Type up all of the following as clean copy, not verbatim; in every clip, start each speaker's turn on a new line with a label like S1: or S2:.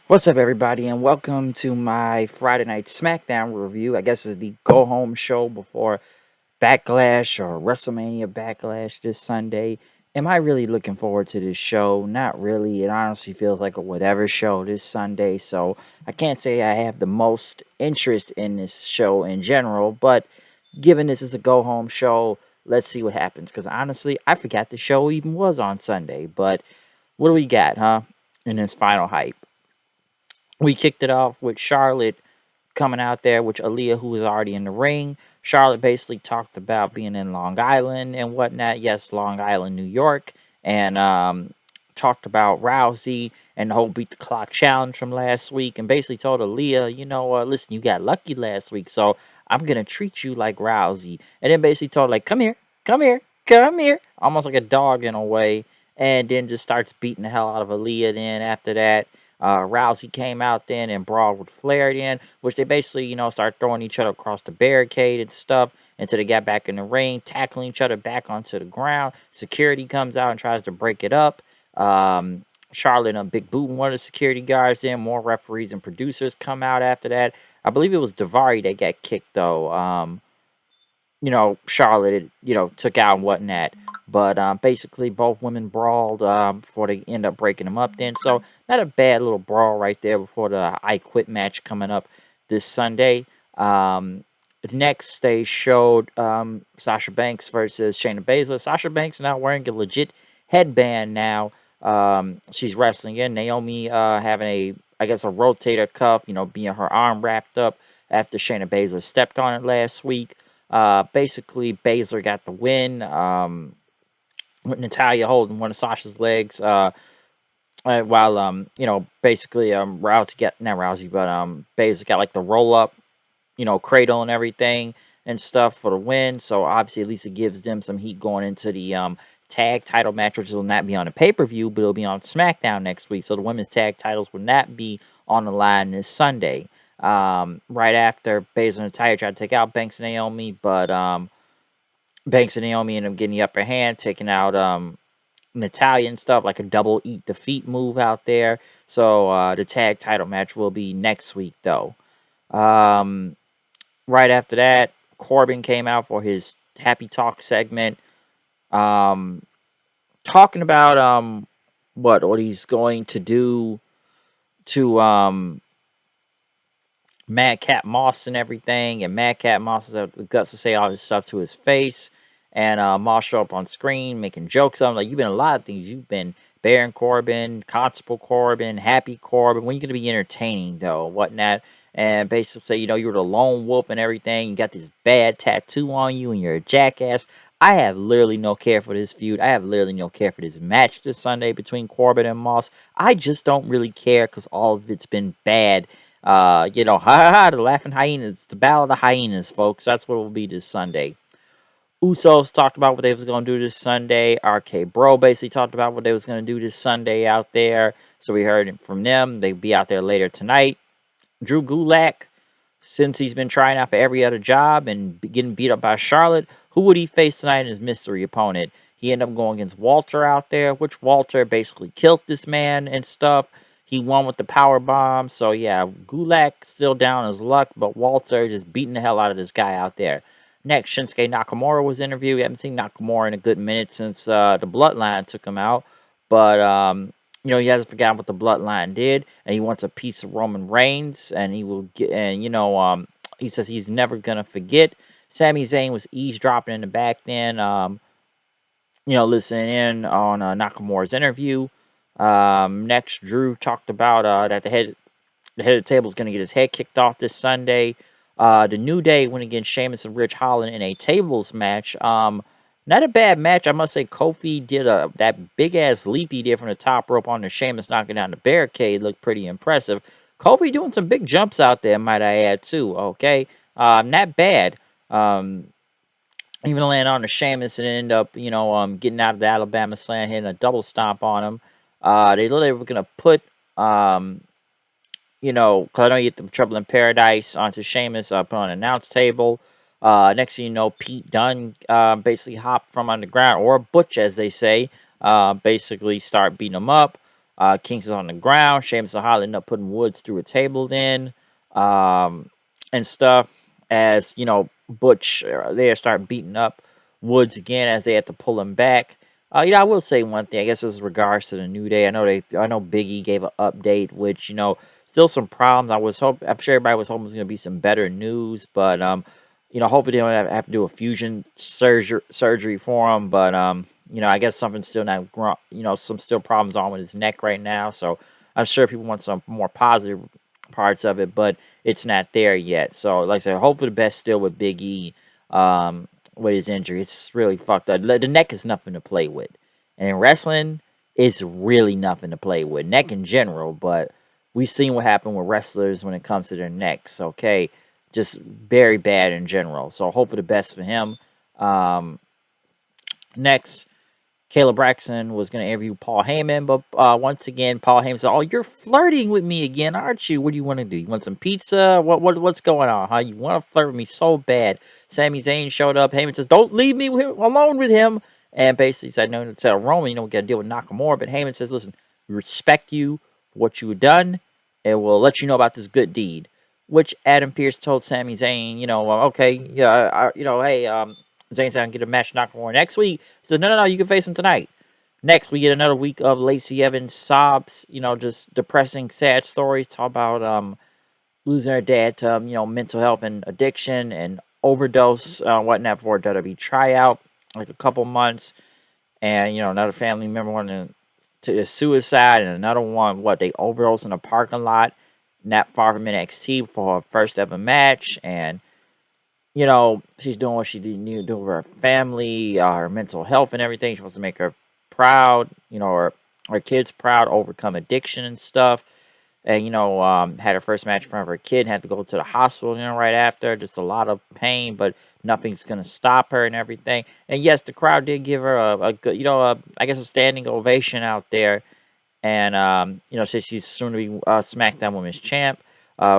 S1: What's up, everybody, and welcome to my Friday Night Smackdown review. I guess it's the go home show before Backlash or WrestleMania Backlash this Sunday. Am I really looking forward to this show? Not really. It honestly feels like a whatever show this Sunday, so I can't say I have the most interest in this show in general, but given this is a go home show, let's see what happens. Because honestly, I forgot the show even was on Sunday, but what do we got, huh? In this final hype. We kicked it off with Charlotte coming out there with Aaliyah, who was already in the ring. Charlotte basically talked about being in Long Island and whatnot. Yes, Long Island, New York. And talked about Rousey and the whole beat the clock challenge from last week. And basically told Aaliyah, listen, you got lucky last week. So I'm going to treat you like Rousey. And then basically told, like, come here, come here, come here. Almost like a dog in a way. And then just starts beating the hell out of Aaliyah then after that. Rousey came out then and brawled with Flair then, which they basically, start throwing each other across the barricade and stuff until they got back in the ring, tackling each other back onto the ground. Security comes out and tries to break it up. Charlotte and a big boot one of the security guards then. More referees and producers come out after that. I believe it was Davari that got kicked though. Charlotte, took out and whatnot. But basically, both women brawled before they end up breaking them up then. So, not a bad little brawl right there before the I Quit match coming up this Sunday. Next, they showed Sasha Banks versus Shayna Baszler. Sasha Banks now wearing a legit headband now. She's wrestling in. Naomi having I guess, a rotator cuff, being her arm wrapped up after Shayna Baszler stepped on it last week. Basically, Baszler got the win with Natalia holding one of Sasha's legs. While basically Rousey got not Rousey, but Baszler got like the roll up, cradle and everything and stuff for the win. So obviously, at least it gives them some heat going into the tag title match, which will not be on the pay-per-view, but it'll be on Smackdown next week. So the women's tag titles will not be on the line this Sunday. Right after Baszler and Natalia tried to take out Banks and Naomi, but Banks and Naomi end up getting the upper hand, taking out Natalia and stuff, like a double eat defeat move out there. So the tag title match will be next week, though. Right after that, Corbin came out for his Happy Talk segment, talking about what he's going to do to Madcap Moss and everything, and Madcap Moss has the guts to say all this stuff to his face, and Moss show up on screen making jokes of him, like, you've been a lot of things. You've been Baron Corbin, Constable Corbin, Happy Corbin. When are you going to be entertaining, though, whatnot? And basically say, you're the lone wolf and everything. You got this bad tattoo on you, and you're a jackass. I have literally no care for this feud. I have literally no care for this match this Sunday between Corbin and Moss. I just don't really care because all of it's been bad. Ha ha ha, the laughing hyenas, the battle of the hyenas, folks. That's what it will be this Sunday. Usos talked about what they was going to do this Sunday. RK Bro basically talked about what they was going to do this Sunday out there. So we heard it from them. They'll be out there later tonight. Drew Gulak, since he's been trying out for every other job and getting beat up by Charlotte, who would he face tonight in his mystery opponent? He ended up going against Walter out there, which Walter basically killed this man and stuff. He won with the power bomb. So, yeah, Gulak still down his luck, but Walter just beating the hell out of this guy out there. Next, Shinsuke Nakamura was interviewed. We haven't seen Nakamura in a good minute since the Bloodline took him out. But, he hasn't forgotten what the Bloodline did, and he wants a piece of Roman Reigns, and he will get, and, he says he's never going to forget. Sami Zayn was eavesdropping in the back then, listening in on Nakamura's interview. Next, Drew talked about that the head of the table is going to get his head kicked off this Sunday. The New Day went against Sheamus and Rich Holland in a tables match. Not a bad match. I must say Kofi did that big-ass leap he did from the top rope on the Sheamus knocking down the barricade. Looked pretty impressive. Kofi doing some big jumps out there, might I add, too. Okay? Not bad. Even land on the Sheamus and end up, getting out of the Alabama Slam, hitting a double stomp on him. They literally were going to put, because I know you get the Trouble in Paradise onto Sheamus, put on an announce table. Next thing you know, Pete Dunne basically hopped from underground, or Butch, as they say, basically start beating him up. Kingston's on the ground. Sheamus and Harley end up putting Woods through a table then, um, and stuff. As you know, Butch they start beating up Woods again as they have to pull him back. I will say one thing. I guess as regards to the New Day, I know Biggie gave an update, which still some problems. I'm sure everybody was hoping it was going to be some better news, but hopefully they don't have to do a fusion surgery for him. But I guess something's still not, some still problems on with his neck right now. So I'm sure people want some more positive parts of it, but it's not there yet. So like I said, hope for the best still with Big E. With his injury, it's really fucked up. The neck is nothing to play with, and in wrestling, it's really nothing to play with. Neck in general, but we've seen what happened with wrestlers when it comes to their necks. Okay, just very bad in general. So hope for the best for him. Next, Caleb Braxton was going to interview Paul Heyman, but once again, Paul Heyman said, "Oh, you're flirting with me again, aren't you? What do you want to do? You want some pizza? What's going on? Huh? You want to flirt with me so bad?" Sami Zayn showed up. Heyman says, "Don't leave me alone with him." And basically said, "No, tell Roman, we got to deal with Nakamura." But Heyman says, "Listen, we respect you for what you have done, and we'll let you know about this good deed." Which Adam Pearce told Sami Zayn, okay, yeah, hey, Zayn's going to get a match Nakamura next week. He says, no, you can face him tonight. Next, we get another week of Lacey Evans sobs, just depressing, sad stories. Talk about losing her dad to, mental health and addiction and overdose, whatnot, for a WWE tryout, like a couple months. And, another family member went to suicide, and another one, they overdosed in a parking lot not far from NXT for her first ever match. And she's doing what she need to do with her family, her mental health and everything. She wants to make her proud, her kids proud, overcome addiction and stuff. And, had her first match in front of her kid, had to go to the hospital, right after. Just a lot of pain, but nothing's going to stop her and everything. And yes, the crowd did give her a good, I guess a standing ovation out there. And, since she's soon to be SmackDown Women's Champ.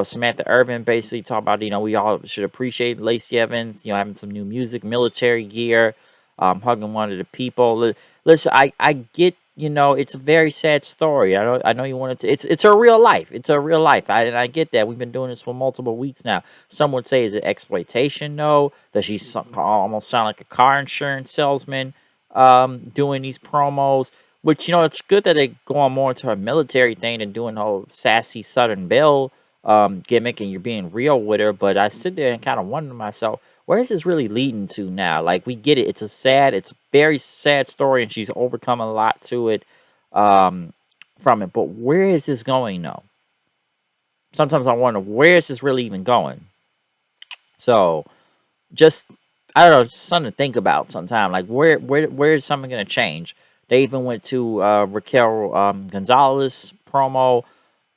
S1: Samantha Urban basically talked about, we all should appreciate Lacey Evans, having some new music, military gear, hugging one of the people. Listen, I get, it's a very sad story. I know you wanted to. It's a real life. It's a real life. And I get that. We've been doing this for multiple weeks now. Some would say, is it exploitation? No. Does she almost sound like a car insurance salesman doing these promos? Which, it's good that they go on more into her military thing and doing the whole sassy Southern Belle gimmick, and you're being real with her. But I sit there and kind of wonder to myself, where is this really leading to now? Like, we get it. It's a very sad story, and she's overcome a lot to it from it. But where is this going, though? Sometimes I wonder, where is this really even going? So, just, I don't know, it's something to think about sometime. Like, where is something going to change? They even went to Raquel Gonzalez promo.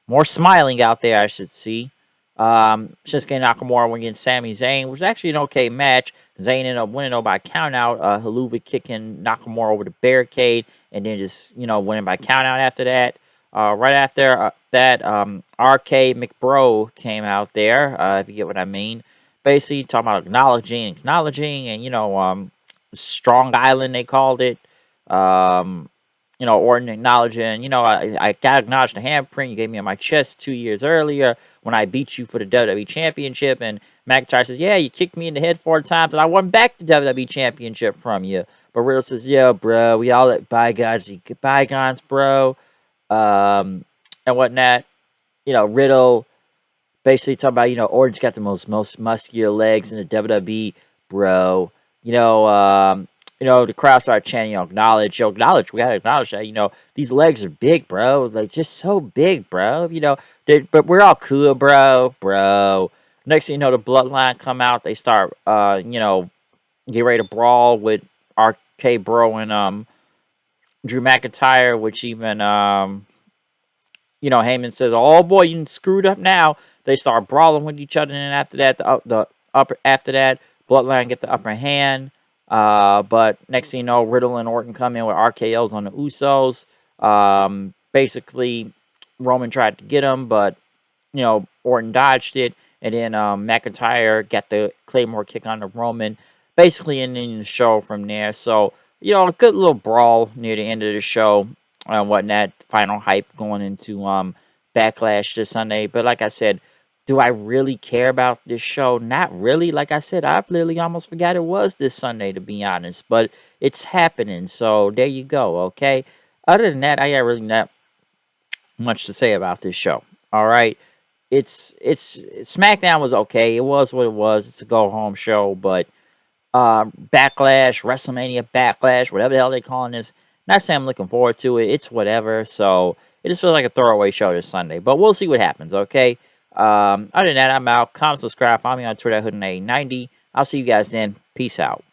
S1: More smiling out there, I should see. Shinsuke Nakamura went against Sami Zayn, which was actually an okay match. Zayn ended up winning by count out. Haluva kicking Nakamura over the barricade, and then just, winning by count out after that. Right after that, RK McBro came out there, if you get what I mean. Basically, talking about acknowledging, and, Strong Island, they called it. Orton acknowledging, I got to acknowledge the handprint you gave me on my chest 2 years earlier when I beat you for the WWE Championship. And McIntyre says, yeah, you kicked me in the head 4 times and I won back the WWE Championship from you. But Riddle says, yeah, bro, we all let bygones, bro. And whatnot. Riddle basically talking about, Orton's got the most muscular legs in the WWE, bro. The crowd started chanting, acknowledge, we gotta acknowledge that, these legs are big, bro. Like, just so big, bro. But we're all cool, bro. Next thing you know, the bloodline come out, they start, get ready to brawl with RK Bro and Drew McIntyre, which even Heyman says, "Oh boy, you screwed up now." They start brawling with each other, and after that, Bloodline get the upper hand. But next thing you know, Riddle and Orton come in with RKO's on the Usos. Basically, Roman tried to get him, but Orton dodged it, and then McIntyre got the Claymore kick on the Roman, basically ending the show from there. So a good little brawl near the end of the show. and whatnot. Final hype going into Backlash this Sunday. But like I said, do I really care about this show? Not really. Like I said, I've literally almost forgot it was this Sunday, to be honest. But it's happening, so there you go. Okay. Other than that, I got really not much to say about this show. All right. It's Smackdown was okay. It was what it was. It's a go home show, but Backlash, WrestleMania Backlash, whatever the hell they calling this. Not saying I'm looking forward to it. It's whatever. So it just feels like a throwaway show this Sunday. But we'll see what happens, okay? Other than that, I'm out. Comment, subscribe. Follow me on Twitter, Hood90. I'll see you guys then. Peace out.